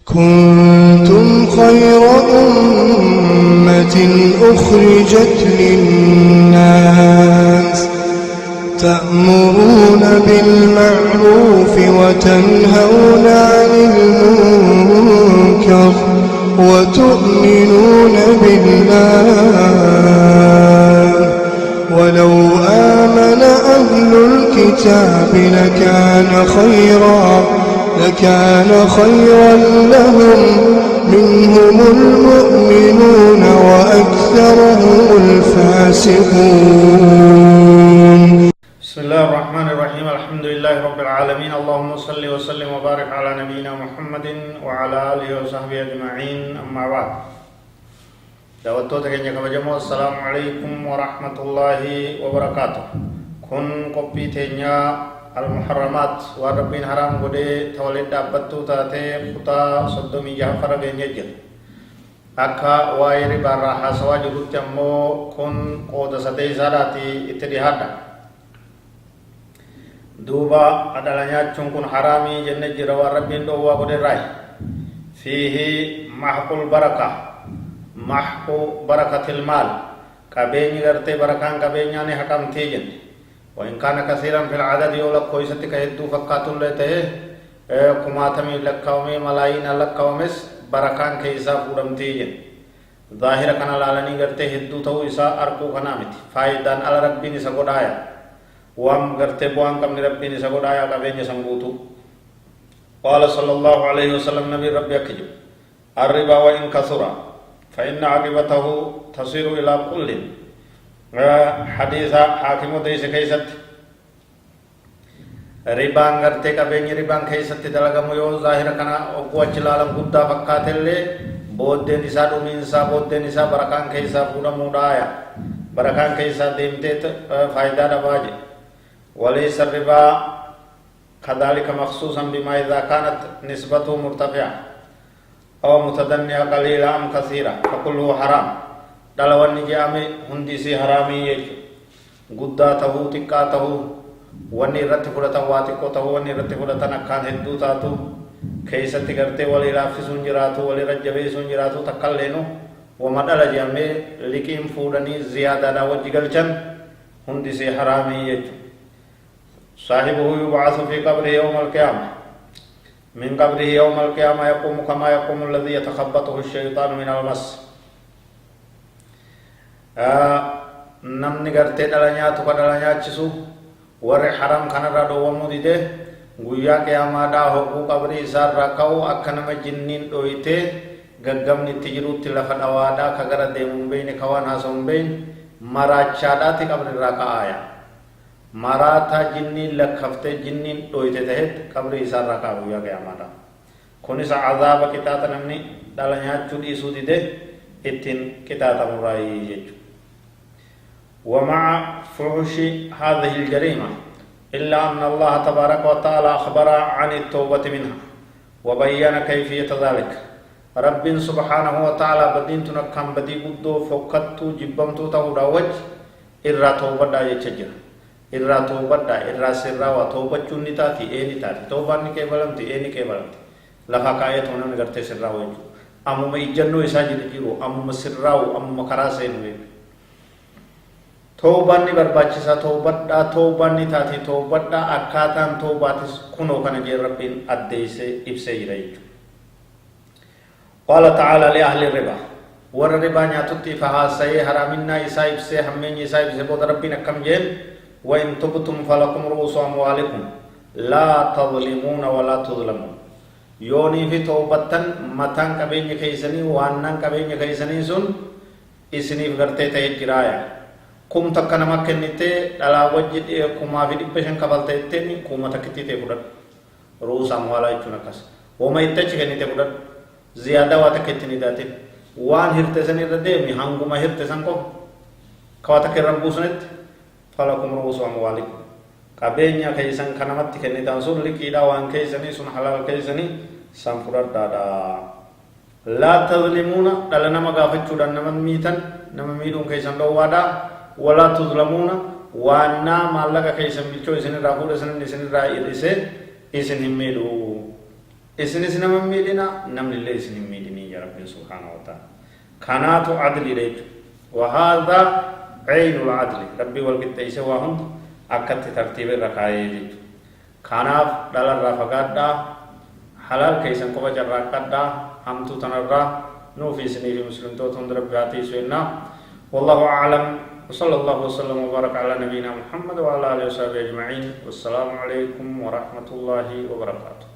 كنتم خير أمة أخرجت للناس تأمرون بالمعروف وتنهون عن المنكر وتؤمنون بالله ولو آمن أهل الكتاب لكان خيرا لهم منهم المؤمنون وأكثرهم الفاسقون. بسم الله الرحمن الرحيم. الحمد لله رب العالمين. اللهم صل وسلم وبارك على نبينا محمد وعلى آله وصحبه أجمعين. أما بعد دعوتو تكنيا كبجمو السلام عليكم ورحمة الله وبركاته. كن قبي تنيا المحرمات وربين حرام قد تولد دابتو تاتي خطا صدومي جعفر بن يجر akka waa'ee ribaarraa haasawaa jirutti ammoo kun qooda sadee isaadhaati itti dhihaadha. duuba adhala nyaachuun kun haraamii jenne jira waan rabbiin dhoowwaa godherraayi. fiihi mahqul barakatil maal qabeenyi gartee barakaan qabeenyaa ni haqamtee jenne. وإن كان كثيرا في العدد يولك كويسة كهدو فكاتون لته كماتمي لكاومي ملايين لكاومس بركان كيسا فورمتيجن ظاهرة كان لالني غرته هدو تو إسا أركو كنامتي فايدان على ربي نسا قدايا وام غرته بوان كم ربي نسا قدايا كبين يسنبوتو. قال صلى الله عليه وسلم نبي ربي أكجو الربا وإن كثرا فإن عاقبته تصير إلى كل حديثا حاكم ديس كيست ربان غرتي كبيني ربان كيست دلغم يو ظاهر كنا اوكو اچلالم غدا فكاتلے بودے نسا دومینسا بودے نسا برکان کیسا پورا موڈایا برکان کیسا دیمتے فائدہ دباج وليس الربا كذلك مخصوصا بما اذا كانت نسبته مرتفعه او متدنيه قليلا ام كثيرا فكله حرام. dalawanni jaame hundi si harami yechu gudda tahu tikka tahu wanni irratti fudhatan waa xiqqoo tahu wanni irratti fudhatan akkaan hedduu taatu keessatti gartee walii laaffisuun jiraatu walii rajjabeessuun jiraatu takkalleenu wama dhala jaamee liqiin fuudhanii ziyaadaadhaa wajji galchan hundi si harami yechu. saahibuhu yub'athu fi qabrihi yawma al-qiyamah min qabrihi yawma al-qiyamah yaqumu kama yaqumu alladhi yatakhabbathu ash-shaytanu min al-mas. namni gartee dhala nyaatu ka dhala nyaachisu warri haram kanarraa dhoowwamuu dide guyyaa qiyaamaadhaa hogguu qabrii isaarraa ka'u akka nama jinniin dhoyitee gaggabni itti jirutti lafa dhawaadhaa ka gara deemu hin beeyne ka waan haasa'u hin beeyne maraachaadhaati qabrirraa ka'aaya. maraataa jinniin lakkaftee jinniin dhoyite tahetti qabrii isaarraa ka'a guyyaa qiyaamaadhaa. kunis azaaba qixaaxa namni dhala nyaachuu dhiisuu dide ittiin qixaaxamurraayii jechuudha. ومع فحش هذه الجريمة إلا أن الله تبارك وتعالى أخبر عن التوبة منها وبين كيفية ذلك. رب سبحانه وتعالى بدين تنكم بدي قدو فقدتو جبمتو تهداوج إرى توبة دا يتجر إرى توبة دا إرى سرى وتوبة جنتاتي إيني تاتي توبة نكي بلمتي إيني كي بلمتي لفا كاية هنا نغرتي سرى وجو أمو ما إجنو إساجد جيرو أمو ما سرى أمو ما كراسين ويب toobanni barbaachisaa toobanni taati toobadhaa akkaataan toobaatis kunoo kana jee rabbiin addeessee ibsee jira jechuudha. qaala ta'aalaa li ahli ribaa warra ribaa nyaatutti ifa haasa'ee haraaminaa isaa ibsee hammeenyi isaa ibsee booda rabbiin akkam jeen wa in tubtum falakum ru'uusu amwaalikum laa tadlimuuna walaa tudlamuun yoonii fi toobattan mataan qabeenya keeysanii waannaan qabeenya keeysanii sun isiniif gartee ta'e jiraaya. kum takka nama kennite dhalaa wajji kumaa fi 500 kafalteetteen kuma takkitite fudhadhu ruusa amwaalaa jechuun akkas wama itti achi kennite fudhadhu ziyaadaa waa takka ittiin hidhaatin waan hirte san irra deemi hanguma hirte san qofa kawaa takka irra buusanitti falakum ruusu amwaalikum qabeenya keeysan kanamatti kennitan sun liqiidhaa waan keeysanii sun halaal keeysanii san fudhadhaadha. laa tadlimuuna dhala nama gaafachuudhaan nama miitan nama miidhuun keeysan dhoowwaadhaa ولا تظلمون وانا مالك كيسن بيچو اسن راغول اسن راي ريسه اسن هميلو إسني سنم ميدنا نم لله إسني ميدني يا رب سبحانه وتعالى كانات عدل ريت وهذا عين العدل ربي والقت يسواهم أكت ترتيب الركاية كاناف دلر رافقادا حلال كيسن قبا جراكادا همتو تنرى نو في سني في مسلم تو تندر باتي سوينا والله أعلم وصلى الله وسلم وبارك على نبينا محمد وعلى آله وصحبه أجمعين والسلام عليكم ورحمة الله وبركاته.